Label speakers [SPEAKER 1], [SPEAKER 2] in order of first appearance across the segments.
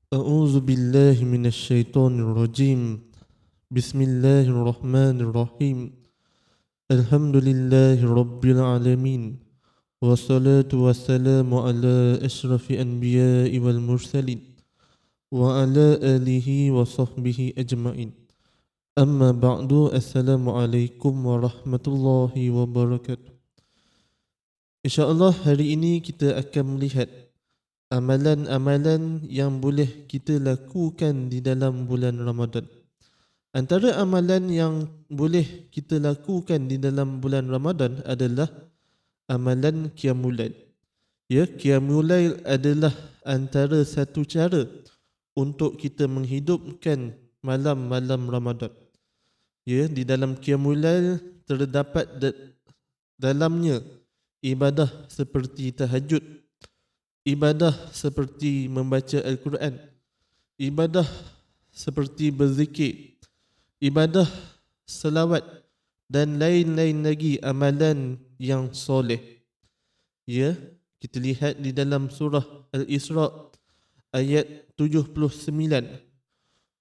[SPEAKER 1] أعوذ بالله من الشيطان الرجيم. بسم الله الرحمن الرحيم. الحمد لله رب العالمين، والصلاة والسلام على أشرف الأنبياء والمرسلين وعلى آله وصحبه أجمعين. أما بعد، السلام عليكم ورحمة الله وبركاته. InsyaAllah hari ini kita akan melihat amalan-amalan yang boleh kita lakukan di dalam bulan Ramadan. Antara amalan yang boleh kita lakukan di dalam bulan Ramadan adalah amalan Qiyamul Lail. Ya, Qiyamul Lail adalah antara satu cara untuk kita menghidupkan malam-malam Ramadan. Ya, di dalam Qiyamul Lail terdapat dalamnya ibadah seperti tahajud, ibadah seperti membaca Al-Quran, ibadah seperti berzikir, ibadah selawat dan lain-lain lagi amalan yang soleh. Ya, kita lihat di dalam surah Al-Isra ayat 79.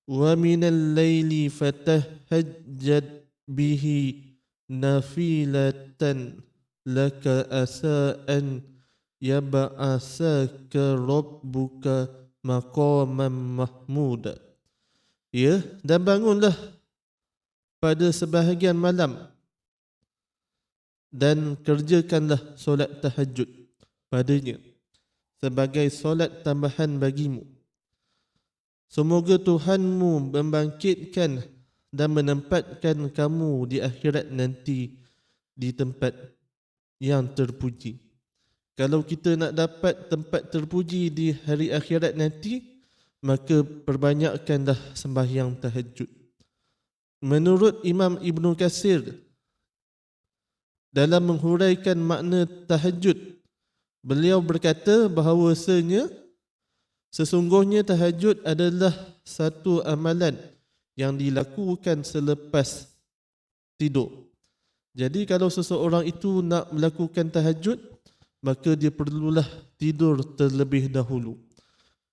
[SPEAKER 1] Wa minal laili fatahajjad bihi nafilatan laka asa'an yab'asaka rabbuka maqaman mahmuda. Ya, dan bangunlah pada sebahagian malam dan kerjakanlah solat tahajud padanya sebagai solat tambahan bagimu. Semoga Tuhanmu membangkitkan dan menempatkan kamu di akhirat nanti di tempat yang terpuji. Kalau kita nak dapat tempat terpuji di hari akhirat nanti, maka perbanyakkanlah sembahyang tahajud. Menurut Imam Ibn Katsir, dalam menghuraikan makna tahajud, beliau berkata bahawasanya sesungguhnya tahajud adalah satu amalan yang dilakukan selepas tidur. Jadi kalau seseorang itu nak melakukan tahajud, maka dia perlulah tidur terlebih dahulu.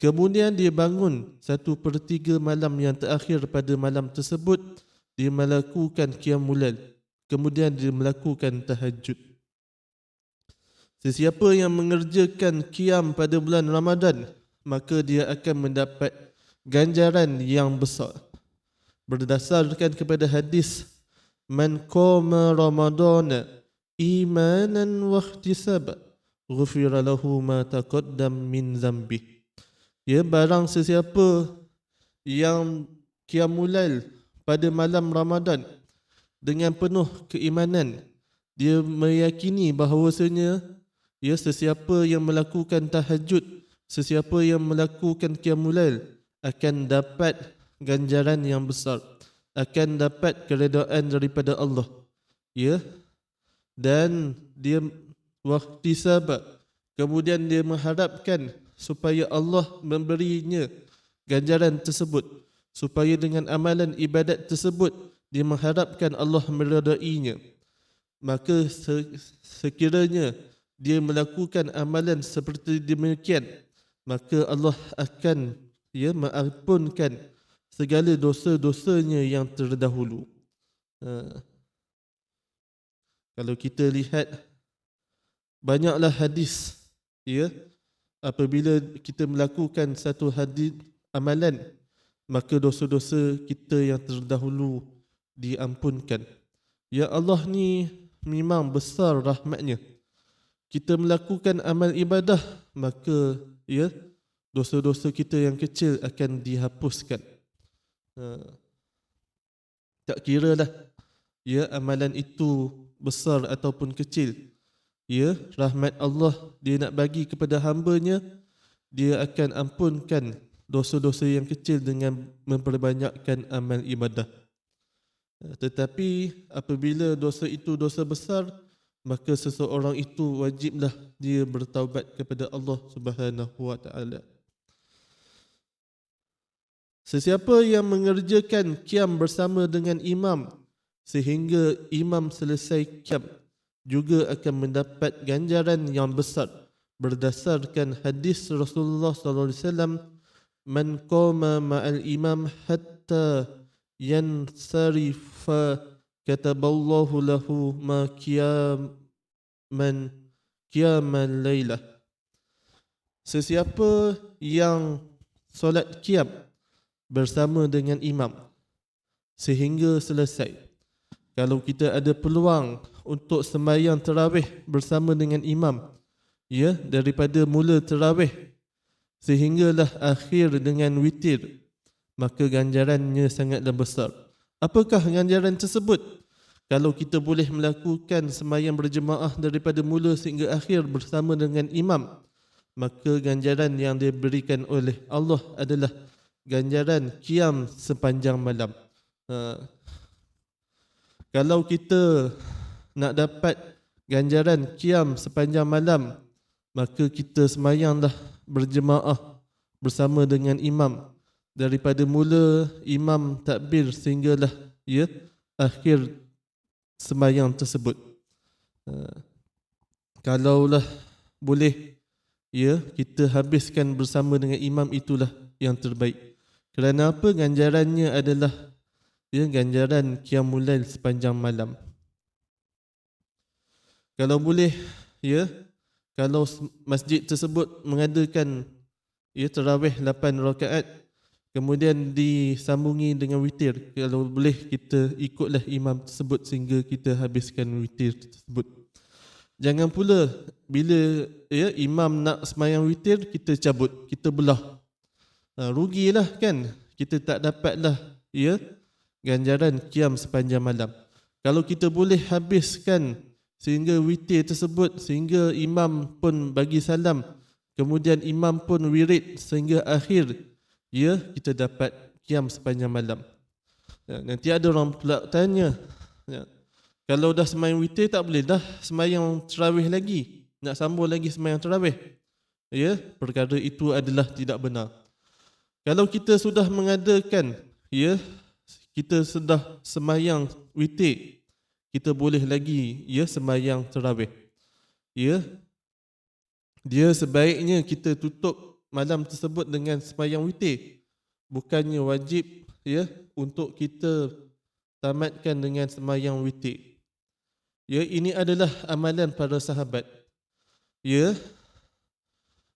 [SPEAKER 1] Kemudian dia bangun 1/3 malam yang terakhir pada malam tersebut, dia melakukan Qiyamul Lail. Kemudian dia melakukan tahajud. Sesiapa yang mengerjakan qiyam pada bulan Ramadan, maka dia akan mendapat ganjaran yang besar. Berdasarkan kepada hadis, man qama ramadana imanan wa ihtisaba ghufira lahu ma taqaddam min zambih. Ya, barang sesiapa yang Qiyamul Lail pada malam Ramadan dengan penuh keimanan, dia meyakini bahawasanya ya, sesiapa yang melakukan tahajud, sesiapa yang melakukan Qiyamul Lail akan dapat ganjaran yang besar, akan dapat keredaan daripada Allah. Ya, dan dia wahtisaba, kemudian dia mengharapkan supaya Allah memberinya ganjaran tersebut, supaya dengan amalan ibadat tersebut dia mengharapkan Allah meredainya. Maka sekiranya dia melakukan amalan seperti demikian, maka Allah akan mengampunkan segala dosa-dosanya yang terdahulu. Kalau kita lihat, banyaklah hadis, ya, apabila kita melakukan satu hadis amalan, maka dosa-dosa kita yang terdahulu diampunkan. Ya, Allah ni memang besar rahmatnya. Kita melakukan amal ibadah, maka ya, dosa-dosa kita yang kecil akan dihapuskan. Tak kiralah ya amalan itu besar ataupun kecil. Ya, rahmat Allah dia nak bagi kepada hamba-Nya, dia akan ampunkan dosa-dosa yang kecil dengan memperbanyakkan amal ibadah. Tetapi apabila dosa itu dosa besar, maka seseorang itu wajiblah dia bertaubat kepada Allah Subhanahu wa taala. Sesiapa yang mengerjakan qiyam bersama dengan imam sehingga imam selesai qiyam, juga akan mendapat ganjaran yang besar berdasarkan hadis Rasulullah sallallahu alaihi wasallam man qama ma'al imam hatta yansarifa kataballahu lahu ma qiyaman lailah. Sesiapa yang solat qiyam bersama dengan imam sehingga selesai. Kalau kita ada peluang untuk sembahyang tarawih bersama dengan imam, ya, daripada mula tarawih sehinggalah akhir dengan witir, maka ganjarannya sangatlah besar. Apakah ganjaran tersebut? Kalau kita boleh melakukan sembahyang berjemaah daripada mula sehingga akhir bersama dengan imam, maka ganjaran yang diberikan oleh Allah adalah ganjaran qiyam sepanjang malam. Kalau kita nak dapat ganjaran qiyam sepanjang malam, maka kita sembahyanglah berjemaah bersama dengan imam daripada mula imam takbir sehinggalah akhir sembahyang tersebut. Kalaulah boleh, kita habiskan bersama dengan imam, itulah yang terbaik. Kerana apa? Ganjarannya adalah ganjaran qiyamul lail sepanjang malam. Kalau boleh, kalau masjid tersebut mengadakan tarawih 8 rakaat, kemudian disambungi dengan witir, kalau boleh kita ikutlah imam tersebut sehingga kita habiskan witir tersebut. Jangan pula bila imam nak sembahyang witir, kita cabut, kita belah. Rugilah kan, kita tak dapatlah ganjaran qiyam sepanjang malam. Kalau kita boleh habiskan sehingga witir tersebut, sehingga imam pun bagi salam, kemudian imam pun wirid sehingga akhir, kita dapat qiyam sepanjang malam. Nanti ada orang pula tanya, kalau dah sembahyang witir tak boleh dah sembahyang tarawih lagi, nak sambung lagi sembahyang tarawih? Perkara itu adalah tidak benar. Kalau kita sudah mengadakan, kita sudah sembahyang witir, kita boleh lagi sembahyang tarawih. Dia sebaiknya kita tutup malam tersebut dengan sembahyang witir. Bukannya wajib untuk kita tamatkan dengan sembahyang witir. Ini adalah amalan para sahabat.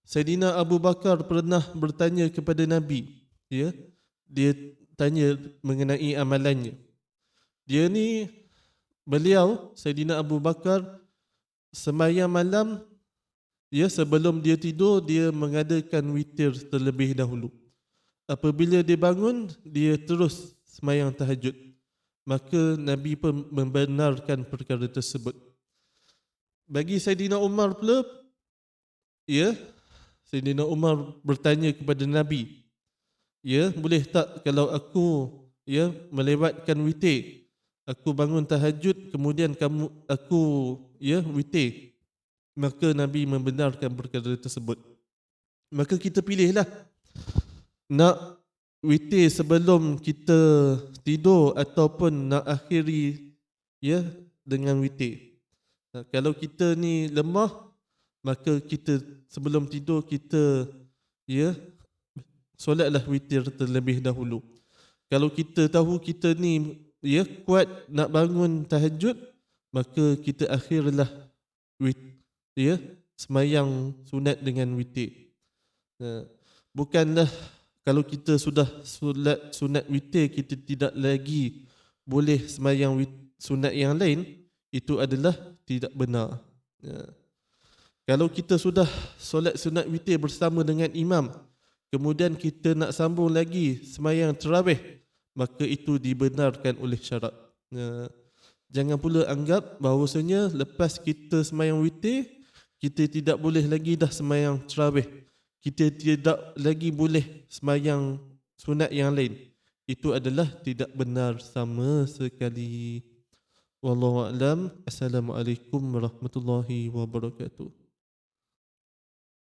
[SPEAKER 1] Saidina Abu Bakar pernah bertanya kepada Nabi. Dia tanya mengenai amalannya. Beliau, Saidina Abu Bakar, sembahyang malam, sebelum dia tidur, dia mengadakan witir terlebih dahulu. Apabila dia bangun, dia terus sembahyang tahajud. Maka Nabi pun membenarkan perkara tersebut. Bagi Saidina Umar pula, Saidina Umar bertanya kepada Nabi, boleh tak kalau aku melewatkan witir, aku bangun tahajud, kemudian aku witir? Maka Nabi membenarkan perkara tersebut. Maka kita pilihlah, nak witir sebelum kita tidur ataupun nak akhiri dengan witir. Kalau kita ni lemah, maka kita sebelum tidur kita solatlah witir terlebih dahulu. Kalau kita tahu kita ni kuat nak bangun tahajud, maka kita akhirlah sembahyang sunat dengan witir. Bukanlah kalau kita sudah solat sunat witir, kita tidak lagi boleh sembahyang sunat yang lain, itu adalah tidak benar. Kalau kita sudah solat sunat witir bersama dengan imam, kemudian kita nak sambung lagi sembahyang tarawih, maka itu dibenarkan oleh syarak. Jangan pula anggap bahawasanya lepas kita sembahyang witir, kita tidak boleh lagi dah sembahyang tarawih, kita tidak lagi boleh sembahyang sunat yang lain. Itu adalah tidak benar sama sekali. Wallahu a'lam. Assalamualaikum warahmatullahi wabarakatuh.